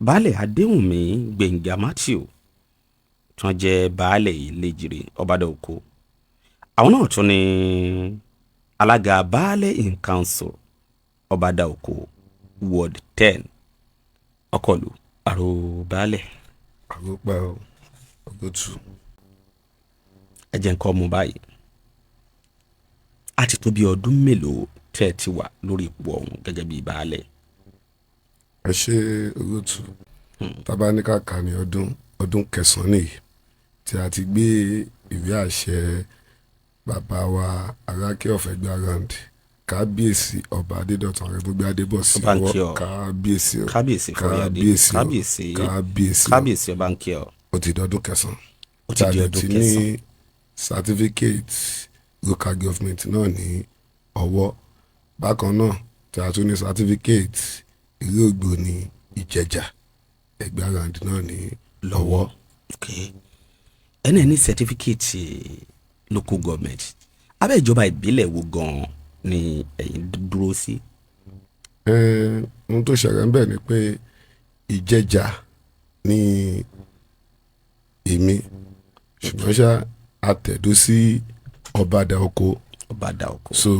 baálẹ̀ adéhùnmí gbẹ̀ngà matthew tí wọ́n jẹ́ baálẹ̀ Elejinrin Obada oko. Àwọn náà tún ní alága baálẹ̀ in council Obada oko ward 10 ọkọlù àrò baálẹ̀. àròpá ọgọ́tù. ẹ jẹ́ nǹkan ọmọ báyìí a ti tó bí ọdún mélòó tẹ́ ẹ ti wà lórí ipò ọ̀hún gẹ́gẹ́ bí baálẹ̀. ẹ ṣe olóòtú tábánikà kà ní ọdún kẹsàn-án nìyí tí a ti gbé ìwé àṣẹ bàbá wa Arákẹ́ of Egbaland kábíyèsí ọba Adédọ̀tun Arẹ́gbẹ́gbẹ́ Adébọ̀sí ọwọ́ kábíyèsí ọba ń kí ọ. ó ti dọdún kẹsàn-án ó ti di ọdún kẹsàn-án. ní certificate local government náà ní ọwọ́ bákan náà tí a tún ní certificate ìlú Ògbóni Ìjẹ̀jà Egbaland náà ní lọ́wọ́. ẹni ní certificate local government abẹ́ ìjọba ìbílẹ̀ wo gan-an ni ẹ̀yin dúró sí. ohun tó ṣẹlẹ̀ ń bẹ̀ ni pé Ìjẹ̀jà ní èmi ṣùgbọ́n ṣá àtẹ̀dó sí Obada oko. So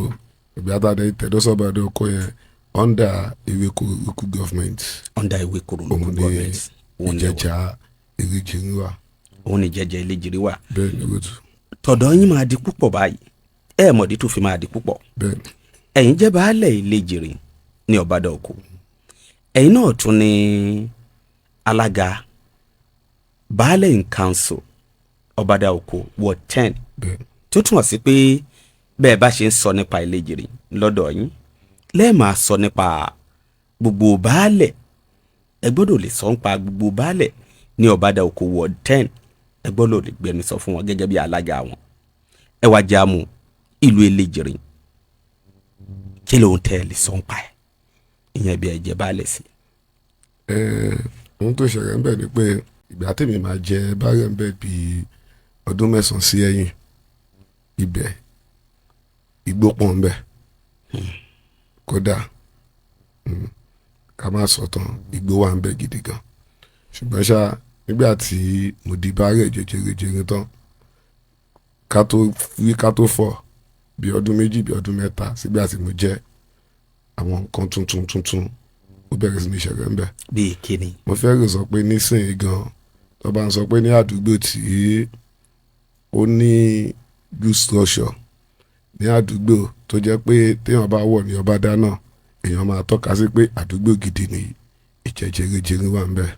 ìgbà tá a dé tẹ̀dó sí Obada oko yẹn under Ewekoro local government. Ìjẹ̀jà Elejinrin wà. òun ni Ìjẹ̀jà Elejinrin wà. bẹ́ẹ̀ ni wọ́n tún. tọ̀dọ̀ yín máa di púpọ̀ báyìí mọ̀dí tó fi máa di púpọ̀. bẹ́ẹ̀ ni. ẹ̀yin jẹ́ baálẹ̀ Elejinrin ní Obada oko. ẹ̀yin náà tún ní alága baálẹ̀ in council Obada oko ward 10. bẹ́ẹ̀ ni. tó túmọ̀ sí pé bẹ́ẹ̀ bá ṣe ń sọ nípa Elejinrin lọ́dọ̀ yín lẹ́ẹ̀ máa sọ nípa gbogbo baálẹ̀. ẹ gbọ́dọ̀ lè sọ nípa gbogbo baálẹ̀ ní Obada oko ward 10. ẹ gbọ́dọ̀ lè gbẹnu sọ fún wọn gẹ́gẹ́ bí alága wọn. ẹ wá jẹ́ àmú ìlú Elejinrin kí ló ń tẹ́ ẹ lè sọ nípa ẹ̀ ìyẹn bí ẹ jẹ́ baálẹ̀ sí. ohun tó ṣẹlẹ̀ ń bẹ̀ ni pé ìgbà tèmi máa jẹ baálẹ̀ ń bẹ̀ bíi ọdún 9 sí ẹ̀yìn ibẹ̀ igbó pọ̀ ń bẹ̀ kódà ká má sọ tán igbó wà ń bẹ̀ gidi gan ṣùgbọ́n ṣá nígbà tí mo di baálẹ̀ jẹjẹrẹ tán ká tó fọ̀ bí ọdún 2 bí ọdún 3 sígbà tí mo jẹ́ àwọn nǹkan tuntun ó bẹ̀rẹ̀ sí ní ṣẹlẹ̀ ń bẹ̀. bíi kíni. mo fẹ́ rò sọ pé nísìnyí gan tó bá ń sọ pé ní àdúgbò tí ó ní good structure ní àdúgbò tó jẹ́ pé téèyàn bá wọ̀ ní Obada náà èèyàn máa tọ́ka sí pé àdúgbò gidi ni Ìjẹ̀jà Elejinrin wà ń bẹ̀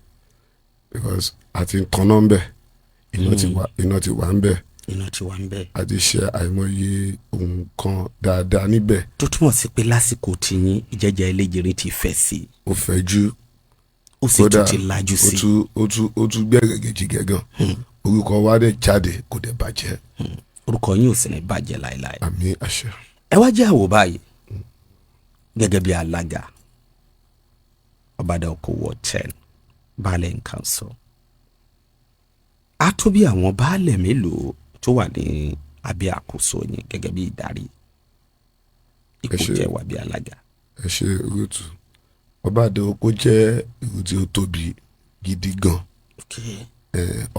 because àti tanná ń bẹ̀ iná ti wà ń bẹ̀. iná ti wà ń bẹ̀. a ti ṣe àìmọye nǹkan dáadáa níbẹ̀. tó túmọ̀ sí pé lásìkò tí yín Ìjẹ̀jà Elejinrin ti fẹ̀ sí. ó fẹ̀ jù. ó sì tún ti lajú sí. ó tún gbẹ̀rẹ̀ gèjì gẹ̀gàn. orúkọ wa dẹ̀ jáde kò dẹ̀ bàjẹ́. orúkọ yín ò sì ní bàjẹ́ láéláé. àmín àṣẹ. ẹ wá jẹ́ àwò báyìí gẹ́gẹ́ bí alága Obada oko ward 10 baálẹ̀ in council. a tó bí àwọn baálẹ̀ mélòó tó wà ní abẹ́ àkóso yín gẹ́gẹ́ bí ìdarí ipò jẹ́ wà bí alága. ẹ ṣe rúùtù Obada oko jẹ́ ìlú tí ó tóbi gidi gan.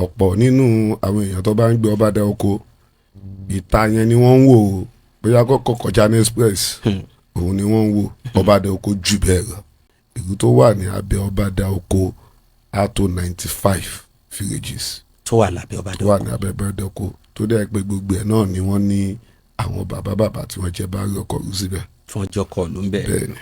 ọ̀pọ̀ nínú àwọn èèyàn tó bá ń gbé Obada oko ìta yẹn ni wọ́n ń wò ó bóyá kọ́kọ́ kọjá ní express òun ni wọ́n ń wò. Obada oko jù bẹ́ẹ̀ lọ ìlú tó wà ní abẹ́ Obada oko á tó 95 villages. tó wà lábẹ́ Obada oko. tó wà ní abẹ́ Obada oko tó dẹ́ pé gbogbo ẹ̀ náà ni wọ́n ní àwọn bàbá tí wọ́n jẹ́ baálẹ̀ ọkọ̀ lù síbẹ̀. tí wọ́n jọkọ̀ ló ń bẹ̀. bẹ́ẹ̀ ni.